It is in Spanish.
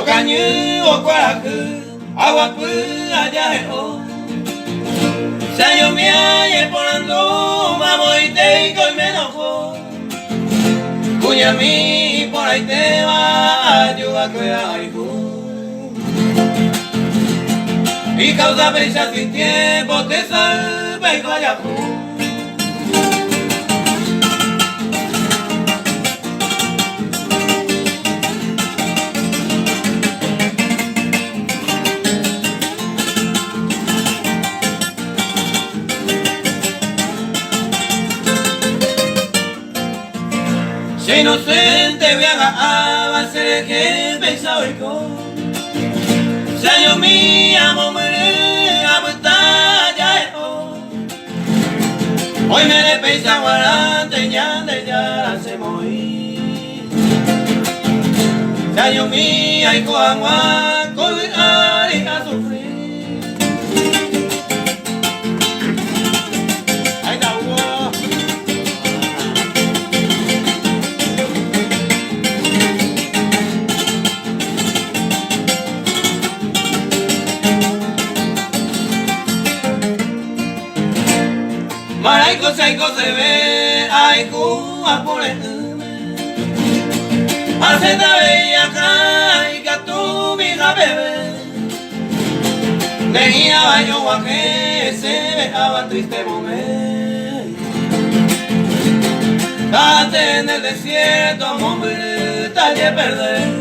Ocañu, Ocuaracu, Aguapu, Ayaheo. Sayo mía, y porando, mamoite y colmenojo. Cuña mi, por ahí te va, ayuda que hay. Y causa bella sin tiempo, te salve y vaya tú. Si inocente voy a ser que pensaba y con Sayo mi amo morir a batalla hoy me le pesa guarante ya se morir Sayo mi ay coagua con ari a sufrir ay da Maraico se ve, ay cuba por el Haceta bella caiga tu vida bebé De guía baño guaje se dejaba triste momento Date en el desierto, hombre, talle perder